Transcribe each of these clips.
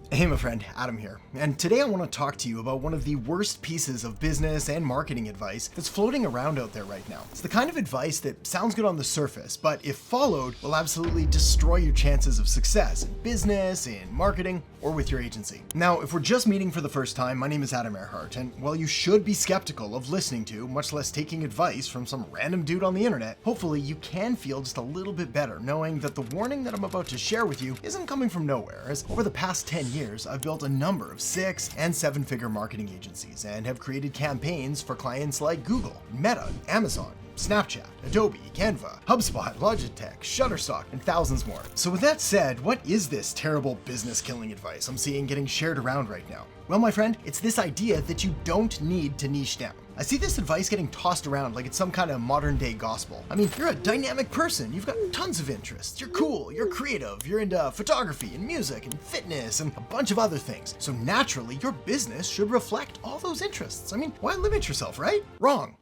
Hey my friend, Adam here, and today I want to talk to you about one of the worst pieces of business and marketing advice that's floating around out there right now. It's the kind of advice that sounds good on the surface, but if followed, will absolutely destroy your chances of success in business, in marketing, or with your agency. Now, if we're just meeting for the first time, my name is Adam Erhart, and while you should be skeptical of listening to, much less taking advice from some random dude on the internet, hopefully you can feel just a little bit better knowing that the warning that I'm about to share with you isn't coming from nowhere, as over the past 10 years, I've built a number of 6- and 7-figure marketing agencies and have created campaigns for clients like Google, Meta, Amazon, Snapchat, Adobe, Canva, HubSpot, Logitech, Shutterstock, and thousands more. So with that said, what is this terrible business killing advice I'm seeing getting shared around right now? Well, my friend, it's this idea that you don't need to niche down. I see this advice getting tossed around like it's some kind of modern day gospel. I mean, you're a dynamic person, you've got tons of interests, you're cool, you're creative, you're into photography and music and fitness and a bunch of other things. So naturally, your business should reflect all those interests. I mean, why limit yourself, right? Wrong.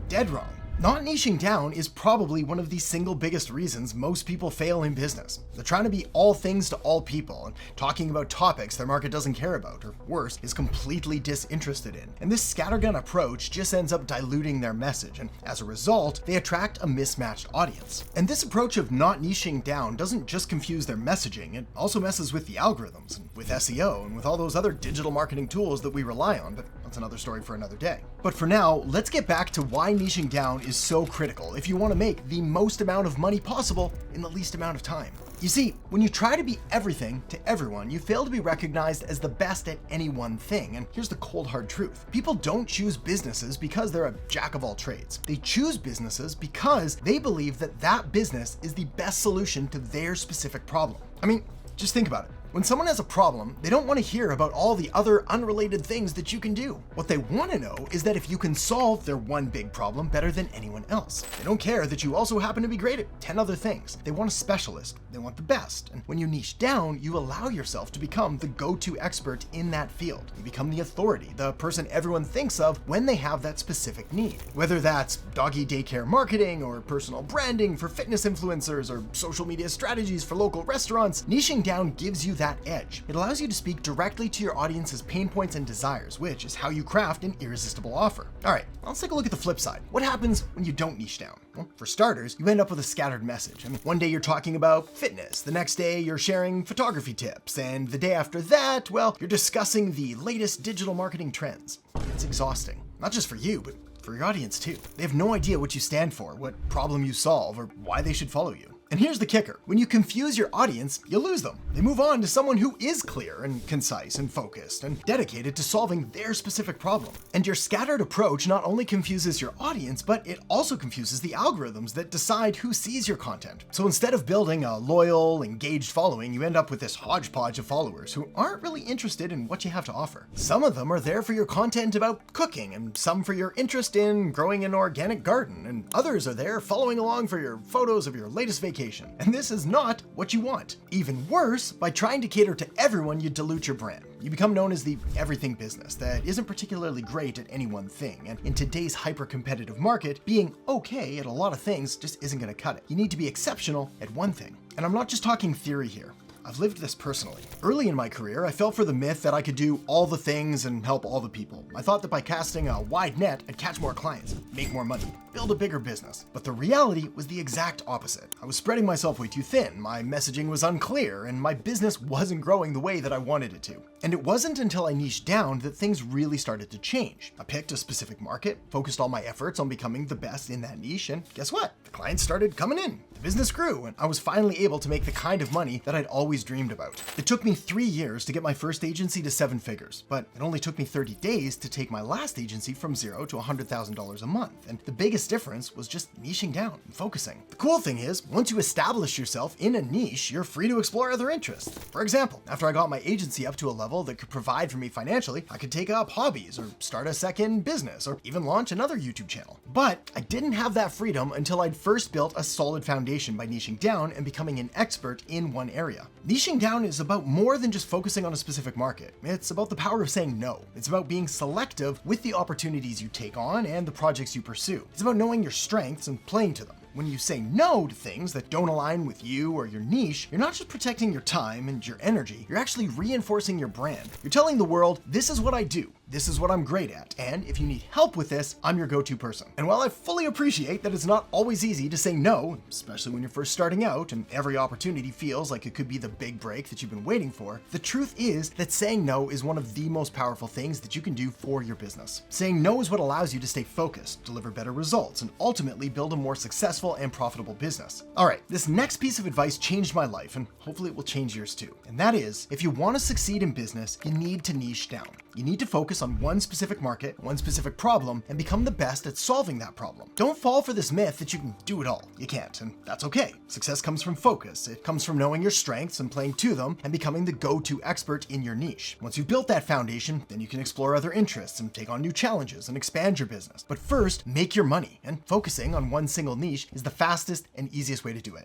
Dead wrong. Not niching down is probably one of the single biggest reasons most people fail in business. They're trying to be all things to all people and talking about topics their market doesn't care about, or worse, is completely disinterested in. And this scattergun approach just ends up diluting their message, and as a result, they attract a mismatched audience. And this approach of not niching down doesn't just confuse their messaging, it also messes with the algorithms, and with SEO, and with all those other digital marketing tools that we rely on, but that's another story for another day. But for now, let's get back to why niching down is so critical if you want to make the most amount of money possible in the least amount of time. You see, when you try to be everything to everyone, you fail to be recognized as the best at any one thing. And here's the cold hard truth. People don't choose businesses because they're a jack of all trades. They choose businesses because they believe that that business is the best solution to their specific problem. I mean, just think about it. When someone has a problem, they don't want to hear about all the other unrelated things that you can do. What they want to know is that if you can solve their one big problem better than anyone else. They don't care that you also happen to be great at 10 other things. They want a specialist. They want the best. And when you niche down, you allow yourself to become the go-to expert in that field. You become the authority, the person everyone thinks of when they have that specific need. Whether that's doggy daycare marketing or personal branding for fitness influencers or social media strategies for local restaurants, niching down gives you that edge. It allows you to speak directly to your audience's pain points and desires, which is how you craft an irresistible offer. All right, let's take a look at the flip side. What happens when you don't niche down? Well, for starters, you end up with a scattered message. I mean, one day you're talking about fitness, the next day you're sharing photography tips, and the day after that, well, you're discussing the latest digital marketing trends. It's exhausting, not just for you, but for your audience too. They have no idea what you stand for, what problem you solve, or why they should follow you. And here's the kicker. When you confuse your audience, you lose them. They move on to someone who is clear and concise and focused and dedicated to solving their specific problem. And your scattered approach not only confuses your audience, but it also confuses the algorithms that decide who sees your content. So instead of building a loyal, engaged following, you end up with this hodgepodge of followers who aren't really interested in what you have to offer. Some of them are there for your content about cooking, and some for your interest in growing an organic garden, and others are there following along for your photos of your latest vacation. And this is not what you want. Even worse, by trying to cater to everyone, you dilute your brand. You become known as the everything business that isn't particularly great at any one thing. And in today's hyper-competitive market, being okay at a lot of things just isn't going to cut it. You need to be exceptional at one thing. And I'm not just talking theory here. I've lived this personally. Early in my career, I fell for the myth that I could do all the things and help all the people. I thought that by casting a wide net, I'd catch more clients, make more money, build a bigger business. But the reality was the exact opposite. I was spreading myself way too thin, my messaging was unclear, and my business wasn't growing the way that I wanted it to. And it wasn't until I niched down that things really started to change. I picked a specific market, focused all my efforts on becoming the best in that niche, and guess what? The clients started coming in. The business grew, and I was finally able to make the kind of money that I'd always dreamed about. It took me 3 years to get my first agency to 7 figures, but it only took me 30 days to take my last agency from $0 to $100,000 a month. And the biggest difference was just niching down and focusing. The cool thing is, once you establish yourself in a niche, you're free to explore other interests. For example, after I got my agency up to a level that could provide for me financially, I could take up hobbies or start a second business or even launch another YouTube channel. But I didn't have that freedom until I'd first built a solid foundation by niching down and becoming an expert in one area. Niching down is about more than just focusing on a specific market. It's about the power of saying no. It's about being selective with the opportunities you take on and the projects you pursue. It's about knowing your strengths and playing to them. When you say no to things that don't align with you or your niche, you're not just protecting your time and your energy, you're actually reinforcing your brand. You're telling the world, this is what I do. This is what I'm great at, and if you need help with this, I'm your go-to person. And while I fully appreciate that it's not always easy to say no, especially when you're first starting out and every opportunity feels like it could be the big break that you've been waiting for, the truth is that saying no is one of the most powerful things that you can do for your business. Saying no is what allows you to stay focused, deliver better results, and ultimately build a more successful and profitable business. All right, this next piece of advice changed my life, and hopefully it will change yours too. And that is, if you want to succeed in business, you need to niche down. You need to focus on one specific market, one specific problem, and become the best at solving that problem. Don't fall for this myth that you can do it all. You can't, and that's okay. Success comes from focus. It comes from knowing your strengths and playing to them and becoming the go-to expert in your niche. Once you've built that foundation, then you can explore other interests and take on new challenges and expand your business. But first, make your money, and focusing on one single niche is the fastest and easiest way to do it.